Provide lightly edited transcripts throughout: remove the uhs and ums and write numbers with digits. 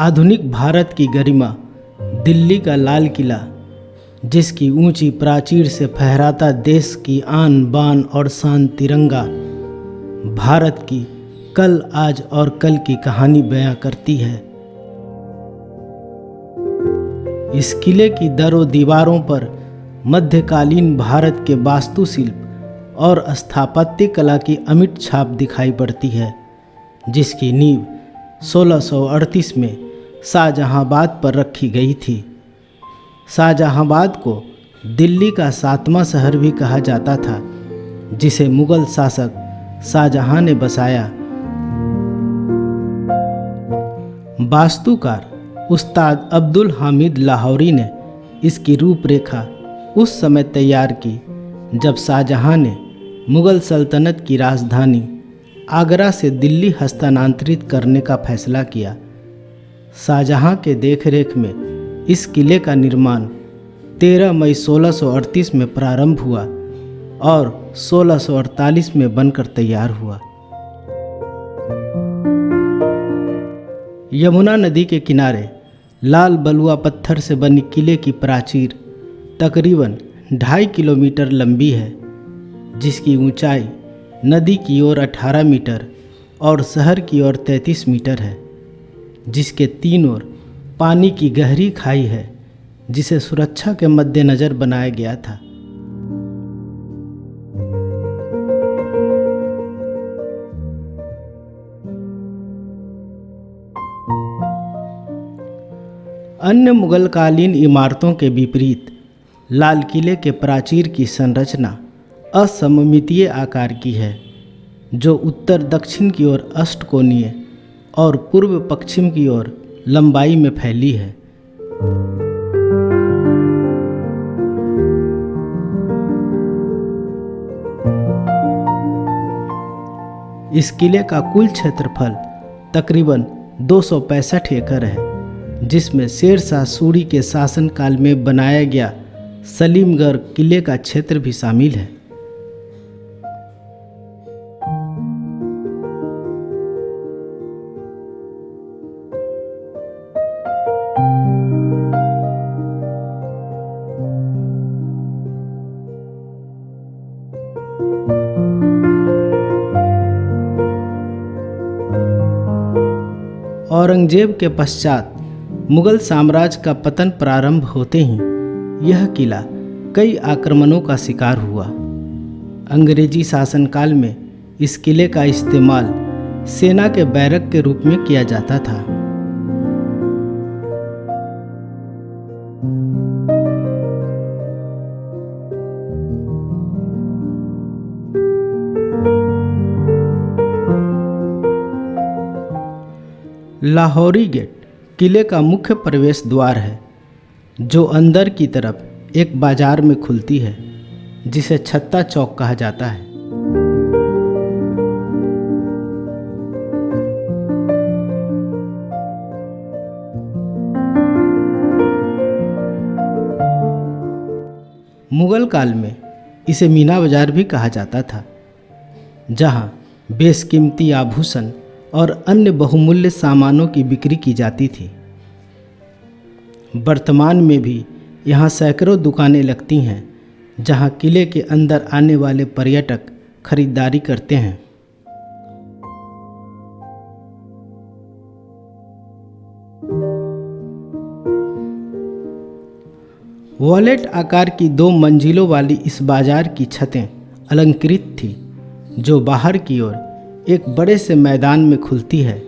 आधुनिक भारत की गरिमा, दिल्ली का लाल किला, जिसकी ऊंची प्राचीर से फहराता देश की आन बान और शान तिरंगा, भारत की कल, आज और कल की कहानी बयां करती है। इस किले की दरों दीवारों पर मध्यकालीन भारत के वास्तुशिल्प और स्थापत्य कला की अमिट छाप दिखाई पड़ती है, जिसकी नींव 1638 में शाहजहांबाद पर रखी गई थी। शाहजहांबाद को दिल्ली का 7वां शहर भी कहा जाता था, जिसे मुगल शासक शाहजहां ने बसाया। वास्तुकार उस्ताद अब्दुल हामिद लाहौरी ने इसकी रूपरेखा उस समय तैयार की जब शाहजहां ने मुगल सल्तनत की राजधानी आगरा से दिल्ली हस्तांतरित करने का फैसला किया। शाहजहां के देखरेख में इस किले का निर्माण 13 मई 1638 में प्रारंभ हुआ और 1648 में बनकर तैयार हुआ। यमुना नदी के किनारे लाल बलुआ पत्थर से बनी किले की प्राचीर तकरीबन 2.5 किलोमीटर लंबी है, जिसकी ऊंचाई नदी की ओर 18 मीटर और शहर की ओर 33 मीटर है, जिसके 3 ओर पानी की गहरी खाई है, जिसे सुरक्षा के मद्देनज़र बनाया गया था। अन्य मुगलकालीन इमारतों के विपरीत लाल किले के प्राचीर की संरचना असममितीय आकार की है, जो उत्तर दक्षिण की ओर अष्टकोणीय और पूर्व पश्चिम की ओर लंबाई में फैली है। इस किले का कुल क्षेत्रफल तकरीबन 265 एकड़ है, जिसमें शेरशाह सूरी के शासनकाल में बनाया गया सलीमगढ़ किले का क्षेत्र भी शामिल है। औरंगजेब के पश्चात मुगल साम्राज्य का पतन प्रारंभ होते ही यह किला कई आक्रमणों का शिकार हुआ। अंग्रेजी शासनकाल में इस किले का इस्तेमाल सेना के बैरक के रूप में किया जाता था। लाहौरी गेट किले का मुख्य प्रवेश द्वार है, जो अंदर की तरफ एक बाजार में खुलती है, जिसे छत्ता चौक कहा जाता है। मुगल काल में इसे मीना बाजार भी कहा जाता था, जहां बेशकीमती आभूषण और अन्य बहुमूल्य सामानों की बिक्री की जाती थी। वर्तमान में भी यहाँ सैकड़ों दुकानें लगती हैं, जहाँ किले के अंदर आने वाले पर्यटक खरीदारी करते हैं। वॉलेट आकार की 2 मंजिलों वाली इस बाजार की छतें अलंकृत थी, जो बाहर की ओर एक बड़े से मैदान में खुलती है,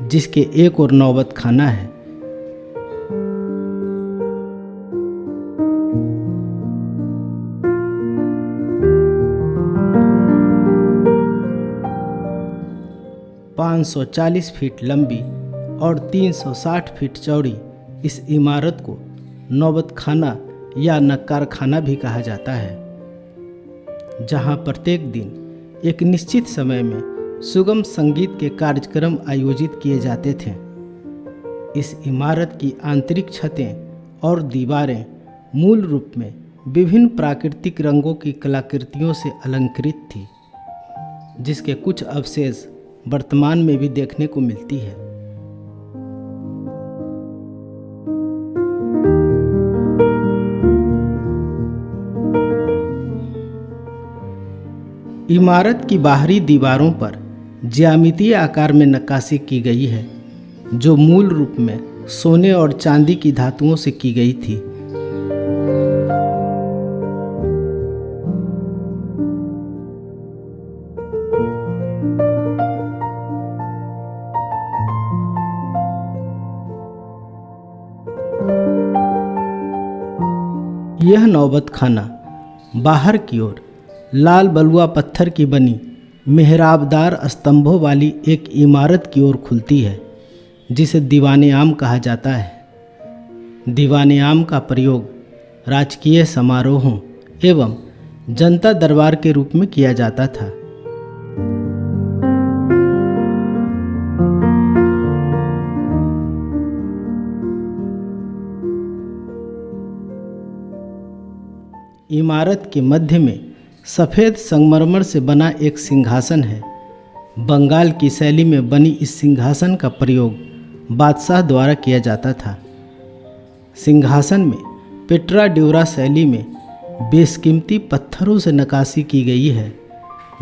जिसके एक ओर नौबत खाना है। (540 फीट लंबी और 360 फीट चौड़ी इस इमारत को नौबत खाना या नक्कार खाना भी कहा जाता है, जहां प्रत्येक दिन एक निश्चित समय में सुगम संगीत के कार्यक्रम आयोजित किए जाते थे। इस इमारत की आंतरिक छतें और दीवारें मूल रूप में विभिन्न प्राकृतिक रंगों की कलाकृतियों से अलंकृत थी, जिसके कुछ अवशेष वर्तमान में भी देखने को मिलती है। इमारत की बाहरी दीवारों पर ज्यामितीय आकार में नक्काशी की गई है, जो मूल रूप में सोने और चांदी की धातुओं से की गई थी। यह नौबत खाना बाहर की ओर लाल बलुआ पत्थर की बनी मेहराबदार स्तंभों वाली एक इमारत की ओर खुलती है, जिसे दीवाने आम कहा जाता है। दीवाने आम का प्रयोग राजकीय समारोहों एवं जनता दरबार के रूप में किया जाता था। इमारत के मध्य में सफ़ेद संगमरमर से बना एक सिंहासन है। बंगाल की शैली में बनी इस सिंहासन का प्रयोग बादशाह द्वारा किया जाता था। सिंहासन में पेट्रा ड्यूरा शैली में बेशकीमती पत्थरों से नक्काशी की गई है,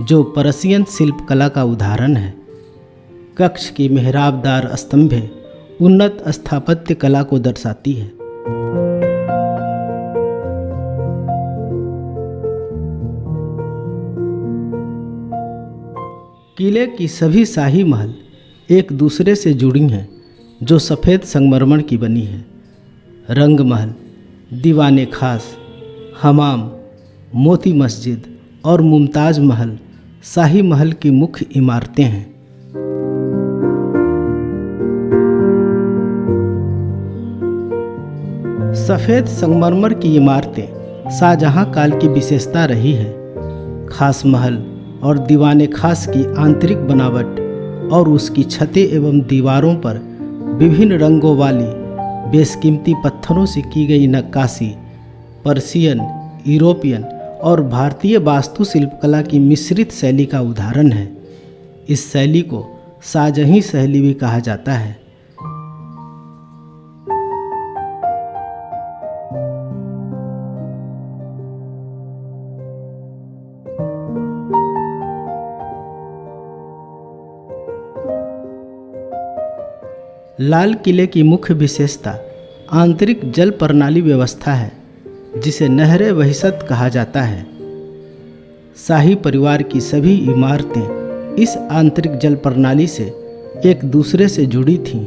जो पर्शियन शिल्पकला का उदाहरण है। कक्ष की मेहराबदार स्तंभें उन्नत स्थापत्य कला को दर्शाती है। किले की सभी शाही महल एक दूसरे से जुड़ी हैं, जो सफ़ेद संगमरमर की बनी है। रंग महल, दीवाने खास, हमाम, मोती मस्जिद और मुमताज़ महल शाही महल की मुख्य इमारतें हैं। सफ़ेद संगमरमर की इमारतें शाहजहां काल की विशेषता रही है। खास महल और दीवाने खास की आंतरिक बनावट और उसकी छतें एवं दीवारों पर विभिन्न रंगों वाली बेशकीमती पत्थरों से की गई नक्काशी पर्शियन, यूरोपियन और भारतीय वास्तु शिल्पकला की मिश्रित शैली का उदाहरण है। इस शैली को शाहजही शैली भी कहा जाता है। लाल किले की मुख्य विशेषता आंतरिक जल प्रणाली व्यवस्था है, जिसे नहरे वहिशत कहा जाता है। शाही परिवार की सभी इमारतें इस आंतरिक जल प्रणाली से एक दूसरे से जुड़ी थीं,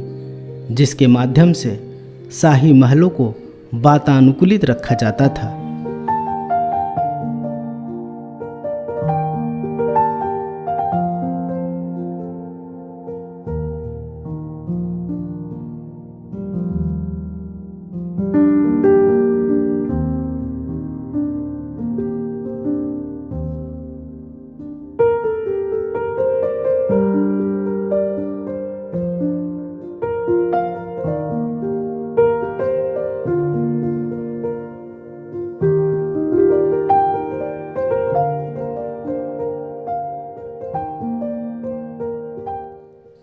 जिसके माध्यम से शाही महलों को वातानुकूलित रखा जाता था।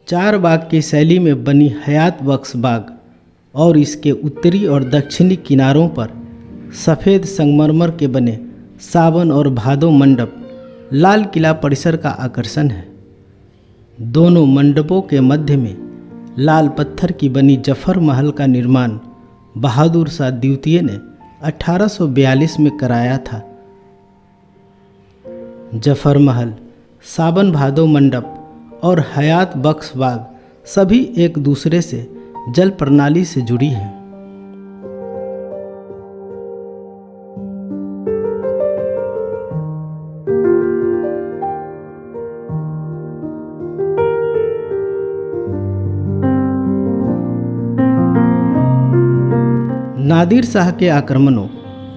चार बाग की शैली में बनी हयात बख्श बाग और इसके उत्तरी और दक्षिणी किनारों पर सफ़ेद संगमरमर के बने सावन और भादो मंडप लाल किला परिसर का आकर्षण है। दोनों मंडपों के मध्य में लाल पत्थर की बनी जफर महल का निर्माण बहादुर शाह द्वितीय ने 1842 में कराया था। जफर महल, सावन भादो मंडप और हयात बख्श बाग सभी एक दूसरे से जल प्रणाली से जुड़ी हैं। नादिर शाह के आक्रमणों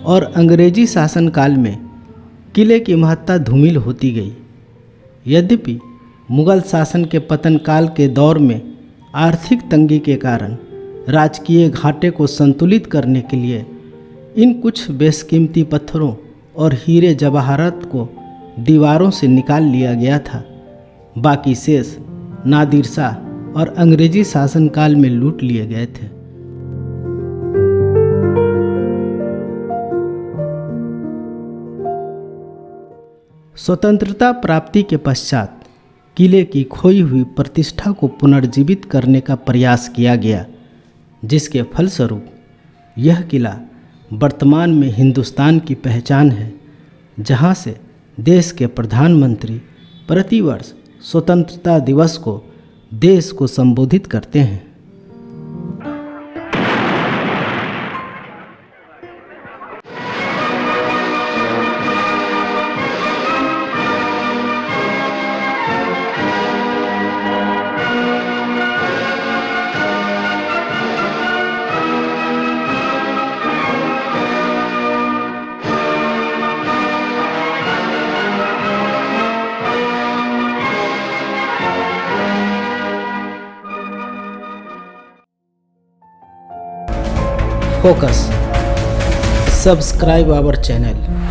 और अंग्रेजी शासनकाल में किले की महत्ता धूमिल होती गई। यद्यपि मुगल शासन के पतन काल के दौर में आर्थिक तंगी के कारण राजकीय घाटे को संतुलित करने के लिए इन कुछ बेशकीमती पत्थरों और हीरे जवाहरात को दीवारों से निकाल लिया गया था। बाकी शेष नादिर शाह और अंग्रेजी शासनकाल में लूट लिए गए थे। स्वतंत्रता प्राप्ति के पश्चात किले की खोई हुई प्रतिष्ठा को पुनर्जीवित करने का प्रयास किया गया, जिसके फलस्वरूप यह किला वर्तमान में हिंदुस्तान की पहचान है, जहां से देश के प्रधानमंत्री प्रतिवर्ष स्वतंत्रता दिवस को देश को संबोधित करते हैं। Focus. Subscribe our channel.